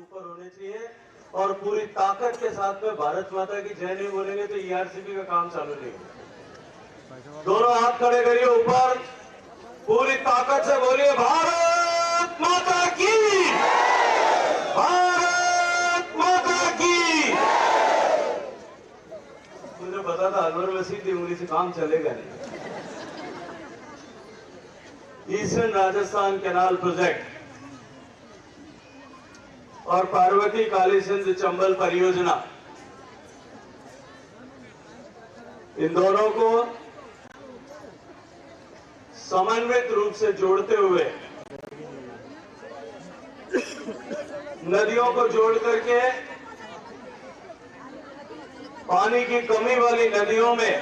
ऊपर होने चाहिए और पूरी ताकत के साथ में भारत माता की जय नहीं बोलेंगे तो ईआरसीबी का काम चालू नहीं होगा। दोनों हाथ खड़े करिए ऊपर, पूरी ताकत से बोलिए भारत माता की, भारत माता की। मुझे पता था अलवर में सीधी उंगली से काम चलेगा नहीं। ईस्टर्न राजस्थान कैनाल प्रोजेक्ट और पार्वती काली सिंध चंबल परियोजना, इन दोनों को समन्वित रूप से जोड़ते हुए नदियों को जोड़ करके पानी की कमी वाली नदियों में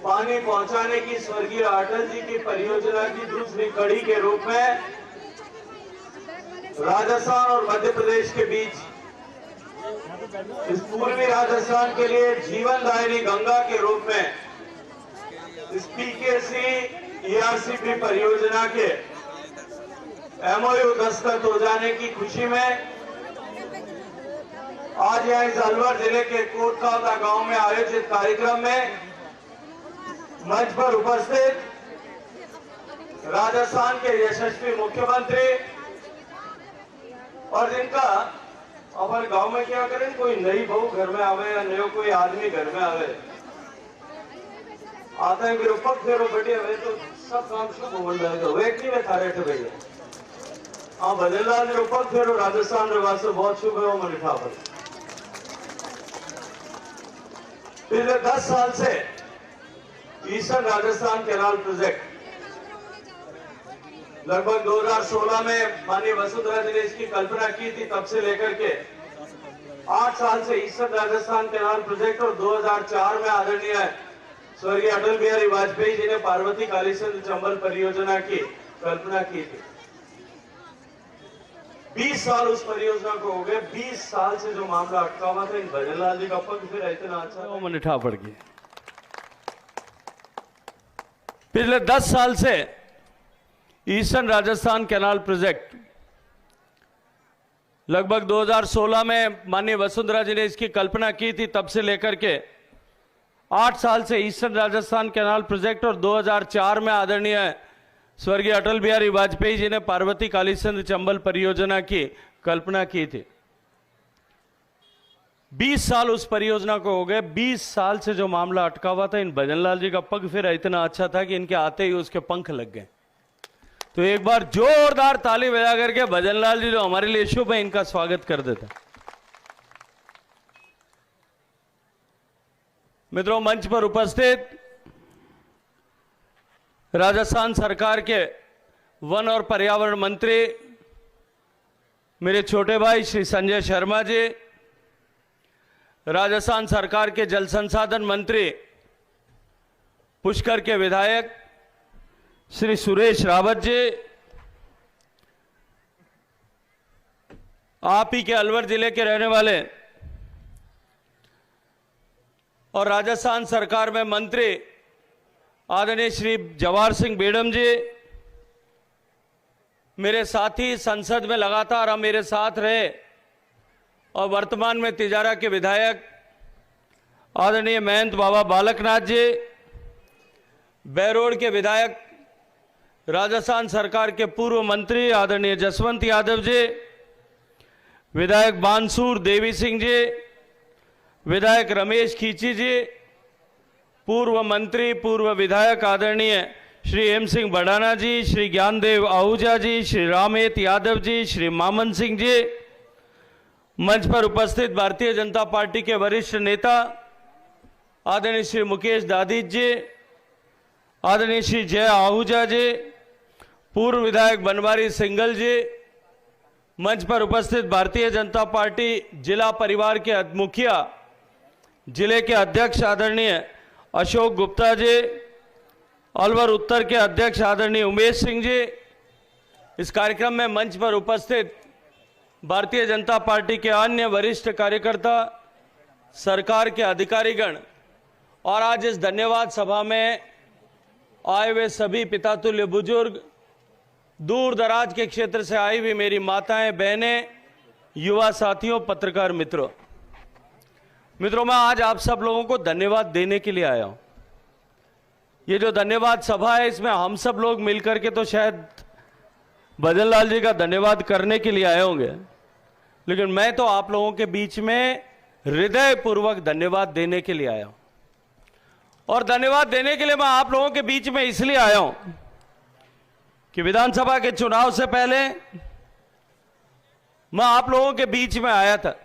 पानी पहुंचाने की स्वर्गीय अटल जी की परियोजना की दूसरी कड़ी के रूप में राजस्थान और मध्य प्रदेश के बीच इस पूर्वी राजस्थान के लिए जीवनदायिनी गंगा के रूप में इस पीकेसी ईआरसीबी परियोजना के एमओयू दस्तखत हो जाने की खुशी में आज यहाँ इस अलवर जिले के कोटखाता गांव में आयोजित कार्यक्रम में मंच पर उपस्थित राजस्थान के यशस्वी मुख्यमंत्री और जिनका अपन गांव में क्या करें, कोई नई बहू घर में आवे या नयो कोई आदमी घर में आवे आता है विरूपक फेरो बढ़िया वे तो सब काम शुभ हो जाएगा। वे की वे थारे थे भैया हाँ बदललाल निरूपक फेरो राजस्थान रिवाज से बहुत शुभ है वो मनिठा पर। पिछले 10 साल से ईस्टर्न राजस्थान कैनाल प्रोजेक्ट लगभग 2016 में माननीय वसुंधरा जी ने इसकी कल्पना की थी, तब से लेकर के 8 साल से ईस्टर्न राजस्थान कैनाल प्रोजेक्ट और 2004 में आदरणीय स्वर्गीय अटल बिहारी वाजपेयी जी ने पार्वती काली सिंध चंबल परियोजना की कल्पना की थी। 20 साल उस परियोजना को हो गए। 20 साल से जो मामला अटका हुआ था, इन भजनलाल जी का पग फिर इतना अच्छा वो मनिठा पड़ गया। पिछले 10 साल से ईस्टर्न राजस्थान कैनाल प्रोजेक्ट लगभग 2016 में माननीय वसुंधरा जी ने इसकी कल्पना की थी, तब से लेकर के 8 साल से ईस्टर्न राजस्थान कैनाल प्रोजेक्ट और 2004 में आदरणीय स्वर्गीय अटल बिहारी वाजपेयी जी ने पार्वती काली सिंध चंबल परियोजना की कल्पना की थी। 20 साल उस परियोजना को हो गए। 20 साल से जो मामला अटका हुआ था, इन भजनलाल जी का पग फिर इतना अच्छा था कि इनके आते ही उसके पंख लग गए। तो एक बार जोरदार ताली बजा करके भजनलाल जी जो हमारे लिए शुभ है, इनका स्वागत कर देता। मित्रों, मंच पर उपस्थित राजस्थान सरकार के वन और पर्यावरण मंत्री मेरे छोटे भाई श्री संजय शर्मा जी, राजस्थान सरकार के जल संसाधन मंत्री पुष्कर के विधायक श्री सुरेश रावत जी, आप ही के अलवर जिले के रहने वाले और राजस्थान सरकार में मंत्री आदरणीय श्री जवाहर सिंह बेडम जी, मेरे साथी संसद में लगातार हम मेरे साथ रहे और वर्तमान में तिजारा के विधायक आदरणीय महंत बाबा बालकनाथ जी, बैरोड के विधायक राजस्थान सरकार के पूर्व मंत्री आदरणीय जसवंत यादव जी, विधायक बांसुर देवी सिंह जी, विधायक रमेश खींची जी, पूर्व मंत्री पूर्व विधायक आदरणीय श्री हेम सिंह बड़ाना जी, श्री ज्ञानदेव आहूजा जी, श्री रामेत यादव जी, श्री मामन सिंह जी, मंच पर उपस्थित भारतीय जनता पार्टी के वरिष्ठ नेता आदरणीय श्री मुकेश दादिज जी, आदरणीय श्री जय आहूजा जी, पूर्व विधायक बनवारी सिंगल जी, मंच पर उपस्थित भारतीय जनता पार्टी जिला परिवार के मुखिया जिले के अध्यक्ष आदरणीय अशोक गुप्ता जी, अलवर उत्तर के अध्यक्ष आदरणीय उमेश सिंह जी, इस कार्यक्रम में मंच पर उपस्थित भारतीय जनता पार्टी के अन्य वरिष्ठ कार्यकर्ता, सरकार के अधिकारीगण और आज इस धन्यवाद सभा में आए हुए सभी पितातुल्य बुजुर्ग, दूर दराज के क्षेत्र से आई हुई मेरी माताएं, बहनें, युवा साथियों, पत्रकार मित्रों, मैं आज आप सब लोगों को धन्यवाद देने के लिए आया हूं। ये जो धन्यवाद सभा है, इसमें हम सब लोग मिलकर के तो शायद भजन लाल जी का धन्यवाद करने के लिए आए होंगे, लेकिन मैं तो आप लोगों के बीच में हृदयपूर्वक धन्यवाद देने के लिए आया हूं। और धन्यवाद देने के लिए मैं आप लोगों के बीच में इसलिए आया हूं कि विधानसभा के चुनाव से पहले मैं आप लोगों के बीच में आया था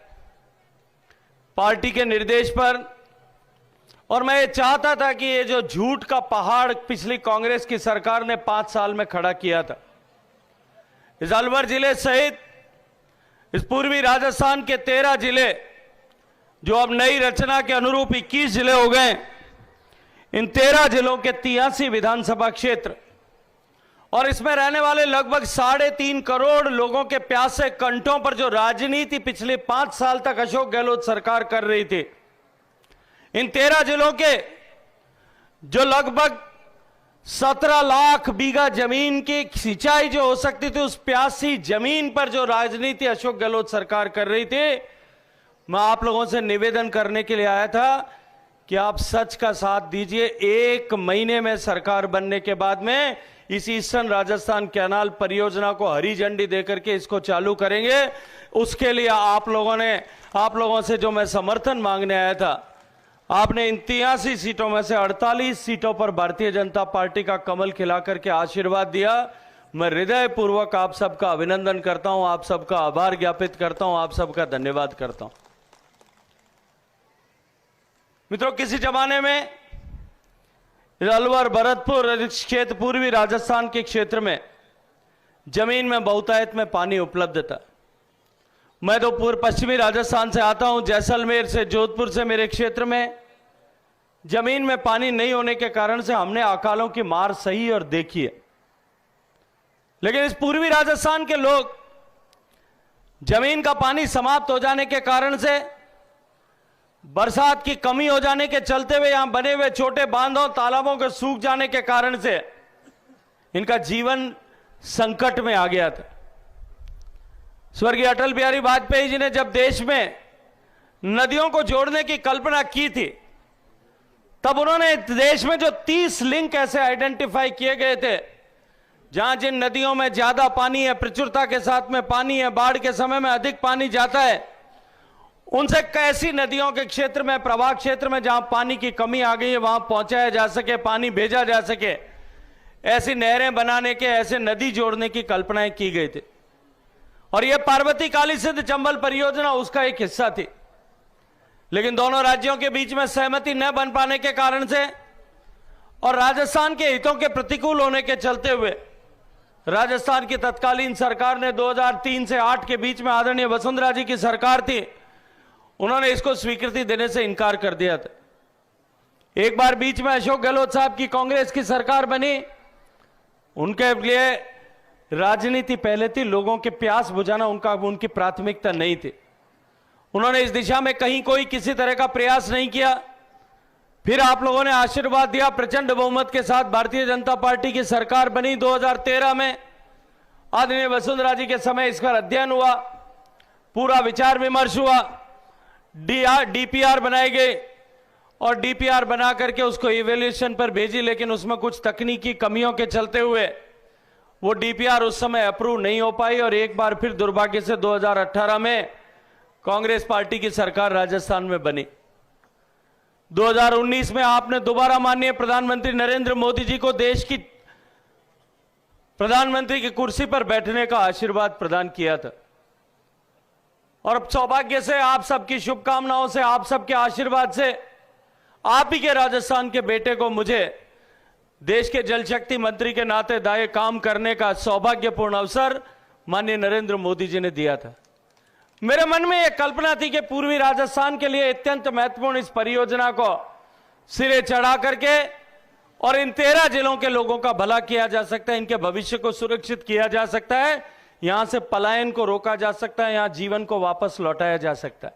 पार्टी के निर्देश पर, और मैं ये चाहता था कि ये जो झूठ का पहाड़ पिछली कांग्रेस की सरकार ने 5 साल में खड़ा किया था, इस अलवर जिले सहित इस पूर्वी राजस्थान के 13 जिले जो अब नई रचना के अनुरूप 21 जिले हो गए, इन 13 जिलों के 83 विधानसभा क्षेत्र और इसमें रहने वाले लगभग 3.5 करोड़ लोगों के प्यासे कंठों पर जो राजनीति पिछले 5 साल तक अशोक गहलोत सरकार कर रही थी, इन 13 जिलों के जो लगभग 17 लाख बीघा जमीन की सिंचाई जो हो सकती थी, उस प्यासी जमीन पर जो राजनीति अशोक गहलोत सरकार कर रही थी, मैं आप लोगों से निवेदन करने के लिए आया था कि आप सच का साथ दीजिए। 1 महीने में सरकार बनने के बाद में इस ईस्टर्न राजस्थान कैनाल परियोजना को हरी झंडी देकर के इसको चालू करेंगे। उसके लिए आप लोगों से जो मैं समर्थन मांगने आया था, आपने इन 83 सीटों में से 48 सीटों पर भारतीय जनता पार्टी का कमल खिला करके आशीर्वाद दिया। मैं हृदयपूर्वक आप सबका अभिनंदन करता हूं, आप सबका आभार ज्ञापित करता हूं, आप सबका धन्यवाद करता हूं। मित्रों, किसी जमाने में अलवर, भरतपुर क्षेत्र, पूर्वी राजस्थान के क्षेत्र में जमीन में बहुतायत में पानी उपलब्ध था। मैं तो पूर्व पश्चिमी राजस्थान से आता हूं, जैसलमेर से, जोधपुर से मेरे क्षेत्र में जमीन में पानी नहीं होने के कारण से हमने अकालों की मार सही और देखी है। लेकिन इस पूर्वी राजस्थान के लोग जमीन का पानी समाप्त हो जाने के कारण से, बरसात की कमी हो जाने के चलते हुए यहां बने हुए छोटे बांधों, तालाबों के सूख जाने के कारण से इनका जीवन संकट में आ गया था। स्वर्गीय अटल बिहारी वाजपेयी जी ने जब देश में नदियों को जोड़ने की कल्पना की थी, तब उन्होंने देश में जो 30 लिंक ऐसे आइडेंटिफाई किए गए थे, जहां जिन नदियों में ज्यादा पानी है, प्रचुरता के साथ में पानी है, बाढ़ के समय में अधिक पानी जाता है, उनसे कैसी नदियों के क्षेत्र में, प्रवाह क्षेत्र में जहां पानी की कमी आ गई है, वहां पहुंचाया जा सके, पानी भेजा जा सके, ऐसी नहरें बनाने के, ऐसे नदी जोड़ने की कल्पनाएं की गई थी। और यह पार्वती काली सिंध चंबल परियोजना उसका एक हिस्सा थी। लेकिन दोनों राज्यों के बीच में सहमति न बन पाने के कारण से और राजस्थान के हितों के प्रतिकूल होने के चलते हुए राजस्थान की तत्कालीन सरकार ने 2003 से 8 के बीच में आदरणीय वसुंधरा जी की सरकार थी, उन्होंने इसको स्वीकृति देने से इनकार कर दिया था। एक बार बीच में अशोक गहलोत साहब की कांग्रेस की सरकार बनी, उनके लिए राजनीति पहले थी, लोगों के प्यास बुझाना उनकी प्राथमिकता नहीं थी। उन्होंने इस दिशा में कहीं कोई किसी तरह का प्रयास नहीं किया। फिर आप लोगों ने आशीर्वाद दिया, प्रचंड बहुमत के साथ भारतीय जनता पार्टी की सरकार बनी। 2013 में आदरणीय वसुंधरा जी के समय इस पर अध्ययन हुआ, पूरा विचार विमर्श हुआ, डीपीआर बनाए गए और डीपीआर बना करके उसको इवैल्यूएशन पर भेजी, लेकिन उसमें कुछ तकनीकी कमियों के चलते हुए वो डीपीआर उस समय अप्रूव नहीं हो पाई और एक बार फिर दुर्भाग्य से 2018 में कांग्रेस पार्टी की सरकार राजस्थान में बनी। 2019 में आपने दोबारा माननीय प्रधानमंत्री नरेंद्र मोदी जी को देश की प्रधानमंत्री की कुर्सी पर बैठने का आशीर्वाद प्रदान किया था। और अब सौभाग्य से, आप सबकी शुभकामनाओं से, आप सबके आशीर्वाद से, आप ही के राजस्थान के बेटे को मुझे देश के जल शक्ति मंत्री के नाते दाएं काम करने का सौभाग्यपूर्ण अवसर माननीय नरेंद्र मोदी जी ने दिया था। मेरे मन में यह कल्पना थी कि पूर्वी राजस्थान के लिए अत्यंत महत्वपूर्ण इस परियोजना को सिरे चढ़ा करके और इन 13 जिलों के लोगों का भला किया जा सकता है, इनके भविष्य को सुरक्षित किया जा सकता है, यहां से पलायन को रोका जा सकता है, यहां जीवन को वापस लौटाया जा सकता है।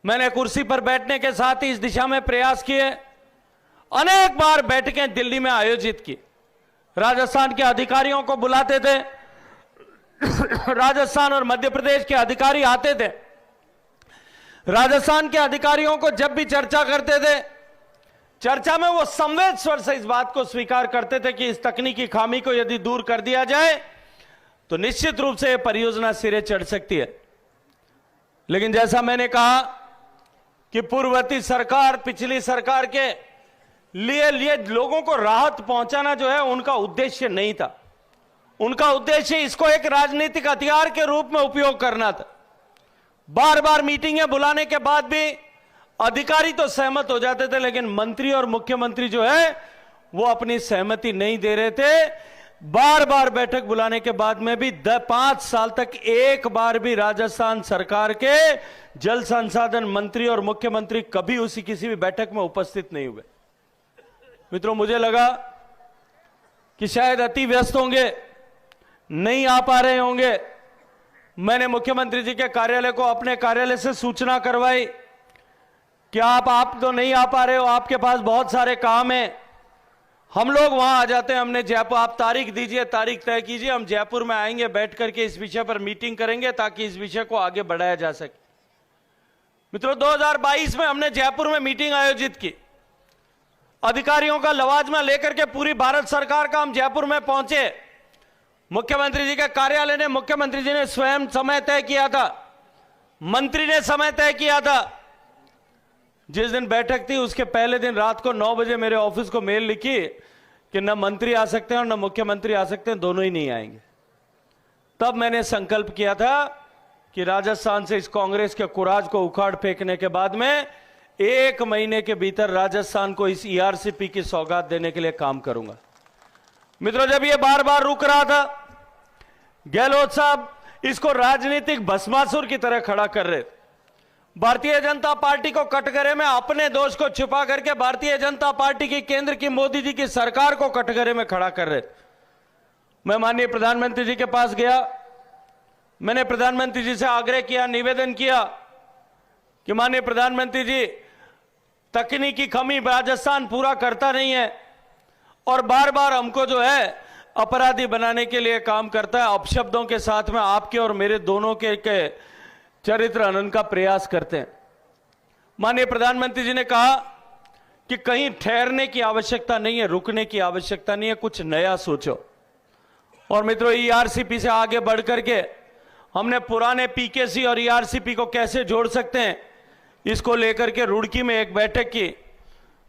मैंने कुर्सी पर बैठने के साथ ही इस दिशा में प्रयास किए, अनेक बार बैठकें दिल्ली में आयोजित की, राजस्थान के अधिकारियों को बुलाते थे, राजस्थान और मध्य प्रदेश के अधिकारी आते थे, राजस्थान के अधिकारियों को जब भी चर्चा करते थे, चर्चा में वो संवेद स्वर से इस बात को स्वीकार करते थे कि इस तकनीकी खामी को यदि दूर कर दिया जाए तो निश्चित रूप से यह परियोजना सिरे चढ़ सकती है। लेकिन जैसा मैंने कहा कि पूर्ववर्ती सरकार, पिछली सरकार के लिए लोगों को राहत पहुंचाना जो है उनका उद्देश्य नहीं था। उनका उद्देश्य इसको एक राजनीतिक हथियार के रूप में उपयोग करना था। बार बार मीटिंगें बुलाने के बाद भी अधिकारी तो सहमत हो जाते थे, लेकिन मंत्री और मुख्यमंत्री जो है वो अपनी सहमति नहीं दे रहे थे। बार बार बैठक बुलाने के बाद में भी 5 साल तक एक बार भी राजस्थान सरकार के जल संसाधन मंत्री और मुख्यमंत्री कभी उसी किसी भी बैठक में उपस्थित नहीं हुए। मित्रों, मुझे लगा कि शायद अति व्यस्त होंगे, नहीं आ पा रहे होंगे। मैंने मुख्यमंत्री जी के कार्यालय को अपने कार्यालय से सूचना करवाई कि आप तो नहीं आ पा रहे हो, आपके पास बहुत सारे काम हैं, हम लोग वहां आ जाते हैं। हमने जयपुर, आप तारीख दीजिए, तारीख तय कीजिए, हम जयपुर में आएंगे, बैठ करके इस विषय पर मीटिंग करेंगे ताकि इस विषय को आगे बढ़ाया जा सके। मित्रों, 2022 में हमने जयपुर में मीटिंग आयोजित की, अधिकारियों का लवाजमा लेकर के पूरी भारत सरकार का हम जयपुर में पहुंचे। मुख्यमंत्री जी के कार्यालय ने, मुख्यमंत्री जी ने स्वयं समय तय किया था, मंत्री ने समय तय किया था। जिस दिन बैठक थी उसके पहले दिन रात को 9 बजे मेरे ऑफिस को मेल लिखी कि न मंत्री आ सकते हैं और न मुख्यमंत्री आ सकते हैं, दोनों ही नहीं आएंगे। तब मैंने संकल्प किया था कि राजस्थान से इस कांग्रेस के कुराज को उखाड़ फेंकने के बाद में 1 महीने के भीतर राजस्थान को इस ईआरसीपी की सौगात देने के लिए काम करूंगा। मित्रों, जब ये बार बार रुक रहा था, गहलोत साहब इसको राजनीतिक भस्मासुर की तरह खड़ा कर रहे थे। भारतीय जनता पार्टी को कटघरे में अपने दोष को छुपा करके भारतीय जनता पार्टी की, केंद्र की, मोदी जी की सरकार को कटघरे में खड़ा कर रहे थे। मैं माननीय प्रधानमंत्री जी के पास गया, मैंने प्रधानमंत्री जी से आग्रह किया, निवेदन किया कि माननीय प्रधानमंत्री जी, तकनीकी कमी राजस्थान पूरा करता नहीं है और बार बार हमको जो है अपराधी बनाने के लिए काम करता है, अपशब्दों के साथ में आपके और मेरे दोनों के चरित्र हनन का प्रयास करते हैं। माननीय प्रधानमंत्री जी ने कहा कि कहीं ठहरने की आवश्यकता नहीं है, रुकने की आवश्यकता नहीं है, कुछ नया सोचो। और मित्रों, ईआरसीपी से आगे बढ़ करके हमने पुराने पीकेसी और ईआरसीपी को कैसे जोड़ सकते हैं, इसको लेकर के रुड़की में एक बैठक की।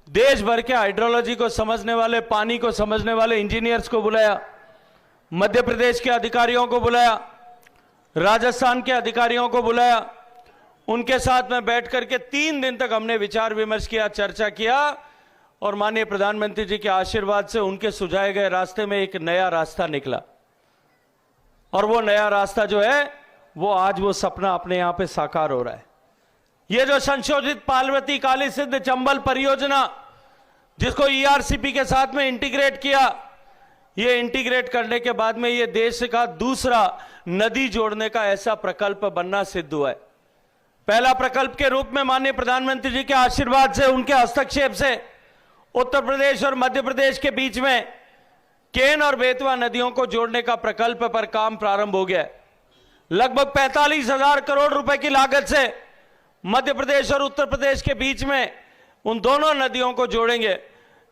देश भर के हाइड्रोलॉजी को समझने वाले, पानी को समझने वाले इंजीनियर्स को बुलाया, मध्य प्रदेश के अधिकारियों को बुलाया, राजस्थान के अधिकारियों को बुलाया। उनके साथ में बैठ करके 3 दिन तक हमने विचार विमर्श किया, चर्चा किया और माननीय प्रधानमंत्री जी के आशीर्वाद से उनके सुझाए गए रास्ते में एक नया रास्ता निकला। और वो नया रास्ता जो है वो आज वो सपना अपने यहां पे साकार हो रहा है। ये जो संशोधित पार्वती काली सिंध चंबल परियोजना, जिसको ईआरसीपी के साथ में इंटीग्रेट किया, ये इंटीग्रेट करने के बाद में ये देश का दूसरा नदी जोड़ने का ऐसा प्रकल्प बनना सिद्ध हुआ है। पहला प्रकल्प के रूप में माननीय प्रधानमंत्री जी के आशीर्वाद से, उनके हस्तक्षेप से उत्तर प्रदेश और मध्य प्रदेश के बीच में केन और बेतवा नदियों को जोड़ने का प्रकल्प पर काम प्रारंभ हो गया है। लगभग 45,000 करोड़ रुपए की लागत से मध्य प्रदेश और उत्तर प्रदेश के बीच में उन दोनों नदियों को जोड़ेंगे,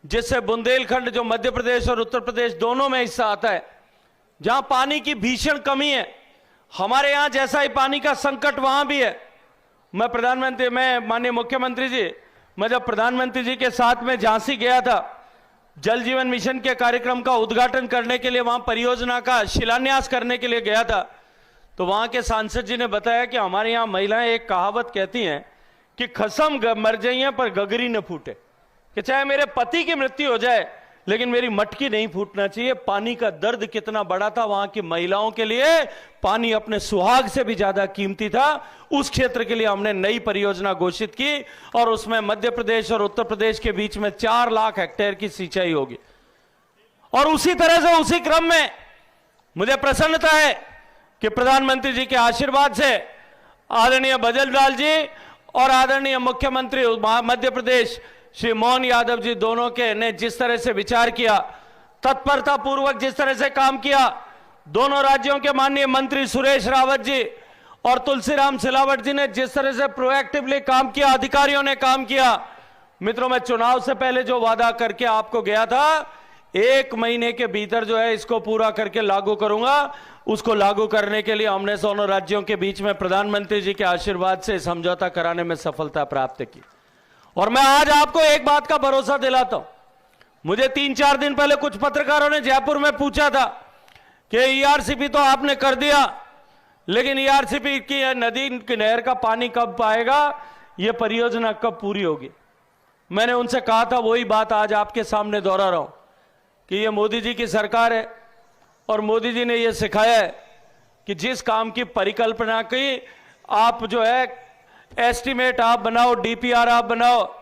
जिससे बुंदेलखंड, जो मध्य प्रदेश और उत्तर प्रदेश दोनों में हिस्सा आता है, जहां पानी की भीषण कमी है, हमारे यहां जैसा ही पानी का संकट वहां भी है। मैं माननीय मुख्यमंत्री जी, मैं जब प्रधानमंत्री जी के साथ में झांसी गया था, जल जीवन मिशन के कार्यक्रम का उद्घाटन करने के लिए, वहां परियोजना का शिलान्यास करने के लिए गया था, तो वहां के सांसद जी ने बताया कि हमारे यहां महिलाएं एक कहावत कहती हैं कि खसम मर जाइए पर गगरी न फूटे, कि चाहे मेरे पति की मृत्यु हो जाए लेकिन मेरी मटकी नहीं फूटना चाहिए। पानी का दर्द कितना बड़ा था वहां की महिलाओं के लिए, पानी अपने सुहाग से भी ज्यादा कीमती था। उस क्षेत्र के लिए हमने नई परियोजना घोषित की और उसमें मध्य प्रदेश और उत्तर प्रदेश के बीच में 4 लाख हेक्टेयर की सिंचाई होगी। और उसी तरह से, उसी क्रम में मुझे प्रसन्नता है कि प्रधानमंत्री जी के आशीर्वाद से आदरणीय बजरलाल जी और आदरणीय मुख्यमंत्री मध्य प्रदेश श्री मोहन यादव जी दोनों के ने जिस तरह से विचार किया, तत्परता पूर्वक जिस तरह से काम किया, दोनों राज्यों के माननीय मंत्री सुरेश रावत जी और तुलसीराम सिलावट जी ने जिस तरह से प्रोएक्टिवली काम किया, अधिकारियों ने काम किया। मित्रों, मैं चुनाव से पहले जो वादा करके आपको गया था, 1 महीने के भीतर जो है इसको पूरा करके लागू करूंगा। उसको लागू करने के लिए हमने दोनों राज्यों के बीच में प्रधानमंत्री जी के आशीर्वाद से समझौता कराने में सफलता प्राप्त की। और मैं आज आपको एक बात का भरोसा दिलाता हूं। मुझे 3-4 दिन पहले कुछ पत्रकारों ने जयपुर में पूछा था कि ईआरसीपी तो आपने कर दिया, लेकिन ईआरसीपी की नदी की नहर का पानी कब आएगा, यह परियोजना कब पूरी होगी। मैंने उनसे कहा था, वही बात आज आपके सामने दोहरा रहा हूं कि यह मोदी जी की सरकार है और मोदी जी ने यह सिखाया है कि जिस काम की परिकल्पना की आप जो है एस्टीमेट आप बनाओ, डीपीआर आप बनाओ,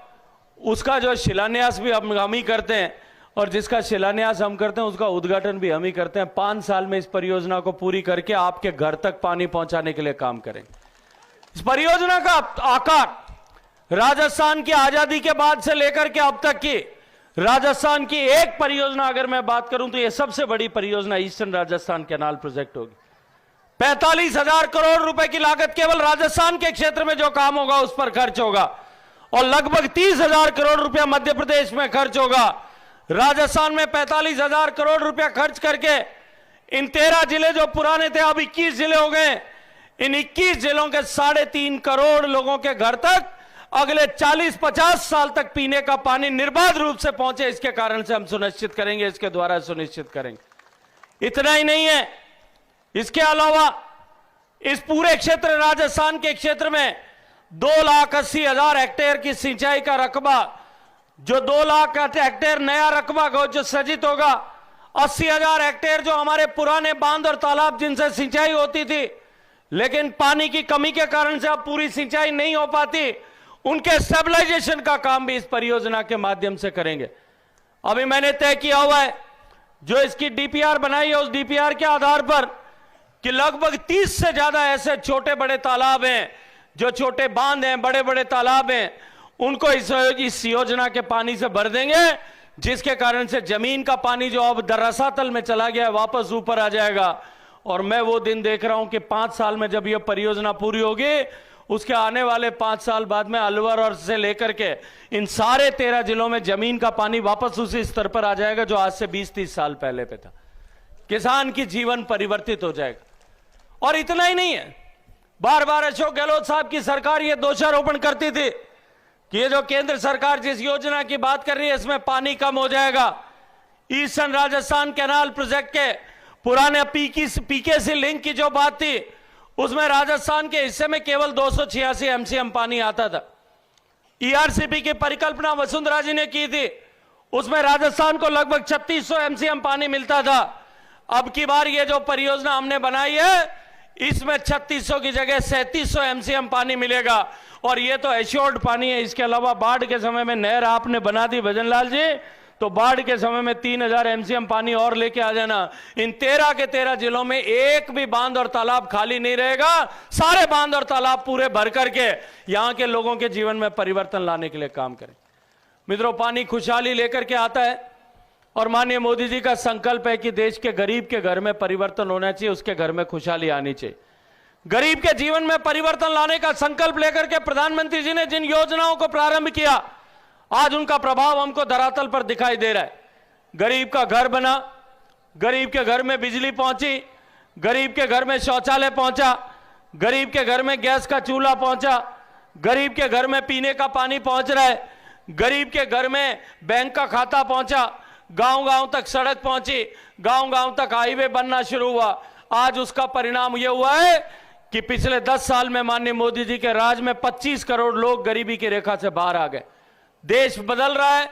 उसका जो शिलान्यास भी हम ही करते हैं और जिसका शिलान्यास हम करते हैं उसका उद्घाटन भी हम ही करते हैं। 5 साल में इस परियोजना को पूरी करके आपके घर तक पानी पहुंचाने के लिए काम करेंगे। इस परियोजना का आकार राजस्थान की आजादी के बाद से लेकर के अब तक की राजस्थान की एक परियोजना अगर मैं बात करूं तो यह सबसे बड़ी परियोजना ईस्टर्न राजस्थान कैनाल प्रोजेक्ट होगी। 45,000 करोड़ रुपए की लागत केवल राजस्थान के क्षेत्र में जो काम होगा उस पर खर्च होगा और लगभग 30,000 करोड़ रुपया मध्य प्रदेश में खर्च होगा। राजस्थान में 45,000 करोड़ रुपया खर्च करके इन 13 जिले जो पुराने थे अब 21 जिले हो गए। इन 21 जिलों के 3.5 करोड़ लोगों के घर तक अगले 40-50 साल तक पीने का पानी निर्बाध रूप से पहुंचे, इसके कारण से हम सुनिश्चित करेंगे, इसके द्वारा सुनिश्चित करेंगे। इतना ही नहीं है, इसके अलावा इस पूरे क्षेत्र राजस्थान के क्षेत्र में 2,80,000 हेक्टेयर की सिंचाई का रकबा, जो 2 लाख हेक्टेयर नया रकबा जो सृजित होगा, 80,000 हेक्टेयर जो हमारे पुराने बांध और तालाब जिनसे सिंचाई होती थी लेकिन पानी की कमी के कारण से अब पूरी सिंचाई नहीं हो पाती, उनके स्टेबलाइजेशन का काम भी इस परियोजना के माध्यम से करेंगे। अभी मैंने तय किया हुआ है, जो इसकी डीपीआर बनाई है उस डीपीआर के आधार पर कि लगभग 30 से ज्यादा ऐसे छोटे बड़े तालाब हैं, जो छोटे बांध हैं, बड़े बड़े तालाब हैं, उनको इस योजना के पानी से भर देंगे, जिसके कारण से जमीन का पानी जो अब रसातल में चला गया है वापस ऊपर आ जाएगा। और मैं वो दिन देख रहा हूं कि 5 साल में जब यह परियोजना पूरी होगी, उसके आने वाले 5 साल बाद में अलवर और से लेकर के इन सारे 13 जिलों में जमीन का पानी वापस उसी स्तर पर आ जाएगा जो आज से 20-30 साल पहले पे था। किसान की जीवन परिवर्तित हो जाएगा। और इतना ही नहीं है, बार बार अशोक गहलोत साहब की सरकार ये दोषारोपण करती थी कि ये जो केंद्र सरकार जिस योजना की बात कर रही है इसमें पानी कम हो जाएगा। ईस्टर्न राजस्थान कैनाल प्रोजेक्ट के पुराने पीकेसी लिंक की जो बात थी, उसमें राजस्थान के हिस्से में केवल 286 एमसीएम पानी आता था। ईआरसीपी की परिकल्पना वसुंधरा जी ने की थी, उसमें राजस्थान को लगभग 3600 एमसीएम पानी मिलता था। अब की बार ये जो परियोजना हमने बनाई है, इसमें 3600 की जगह 3700 एमसीएम पानी मिलेगा। और ये तो एश्योर्ड पानी है। इसके अलावा बाढ़ के समय में नहर आपने बना दी भजनलाल जी, तो बाढ़ के समय में 3000 एमसीएम पानी और लेके आ जाना। इन 13 के 13 जिलों में एक भी बांध और तालाब खाली नहीं रहेगा। सारे बांध और तालाब पूरे भर करके यहां के लोगों के जीवन में परिवर्तन लाने के लिए काम करें। मित्रों, पानी खुशहाली लेकर के आता है और माननीय मोदी जी का संकल्प है कि देश के गरीब के घर में परिवर्तन होना चाहिए, उसके घर में खुशहाली आनी चाहिए। गरीब के जीवन में परिवर्तन लाने का संकल्प लेकर के प्रधानमंत्री जी ने जिन योजनाओं को प्रारंभ किया, आज उनका प्रभाव हमको धरातल पर दिखाई दे रहा है। गरीब का घर बना, गरीब के घर में बिजली पहुंची, गरीब के घर में शौचालय पहुंचा, गरीब के घर में गैस का चूल्हा पहुंचा, गरीब के घर में पीने का पानी पहुंच रहा है, गरीब के घर में बैंक का खाता पहुंचा, गांव-गांव तक सड़क पहुंची, गांव-गांव तक हाईवे बनना शुरू हुआ। आज उसका परिणाम यह हुआ है कि पिछले 10 साल में माननीय मोदी जी के राज में 25 करोड़ लोग गरीबी की रेखा से बाहर आ गए। देश बदल रहा है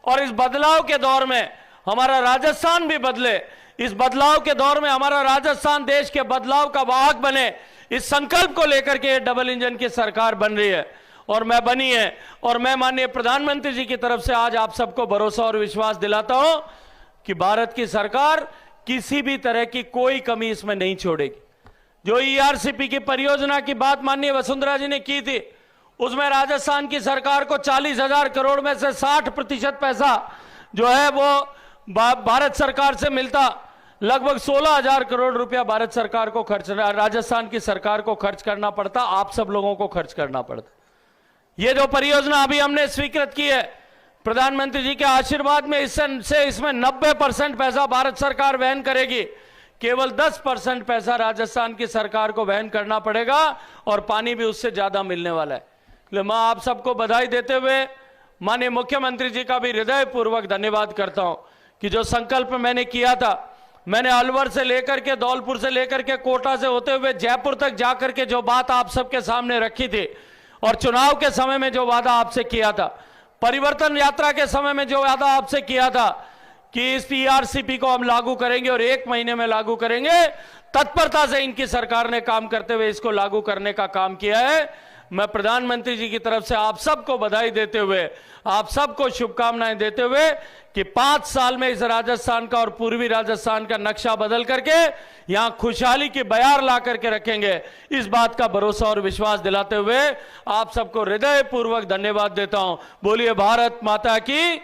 और इस बदलाव के दौर में हमारा राजस्थान भी बदले। इस बदलाव के दौर में हमारा राजस्थान देश के बदलाव का वाहक बने, इस संकल्प को लेकर के डबल इंजन की सरकार बन रही है और मैं बनी है। और मैं माननीय प्रधानमंत्री जी की तरफ से आज आप सबको भरोसा और विश्वास दिलाता हूं कि भारत की सरकार किसी भी तरह की कोई कमी इसमें नहीं छोड़ेगी। जो ईआरसीपी की परियोजना की बात माननीय वसुंधरा जी ने की थी, उसमें राजस्थान की सरकार को 40,000 करोड़ में से 60% पैसा जो है वो भारत सरकार से मिलता। लगभग 16,000 करोड़ रुपया भारत सरकार को राजस्थान की सरकार को खर्च करना पड़ता, आप सब लोगों को खर्च करना पड़ता। ये जो परियोजना अभी हमने स्वीकृत की है प्रधानमंत्री जी के आशीर्वाद में, इसमें 90% पैसा भारत सरकार वहन करेगी, केवल 10% पैसा राजस्थान की सरकार को वहन करना पड़ेगा और पानी भी उससे ज्यादा मिलने वाला है। इसलिए मैं आप सबको बधाई देते हुए माननीय मुख्यमंत्री जी का भी हृदयपूर्वक धन्यवाद करता हूं कि जो संकल्प मैंने किया था, मैंने अलवर से लेकर के, धौलपुर से लेकर के, कोटा से होते हुए जयपुर तक जाकर के जो बात आप सबके सामने रखी थी और चुनाव के समय में जो वादा आपसे किया था, परिवर्तन यात्रा के समय में जो वादा आपसे किया था कि इस पीआरसीपी को हम लागू करेंगे और 1 महीने में लागू करेंगे, तत्परता से इनकी सरकार ने काम करते हुए इसको लागू करने का काम किया है। मैं प्रधानमंत्री जी की तरफ से आप सबको बधाई देते हुए, आप सबको शुभकामनाएं देते हुए कि 5 साल में इस राजस्थान का और पूर्वी राजस्थान का नक्शा बदल करके यहां खुशहाली की बयार ला करके रखेंगे, इस बात का भरोसा और विश्वास दिलाते हुए आप सबको हृदयपूर्वक धन्यवाद देता हूं। बोलिए भारत माता की।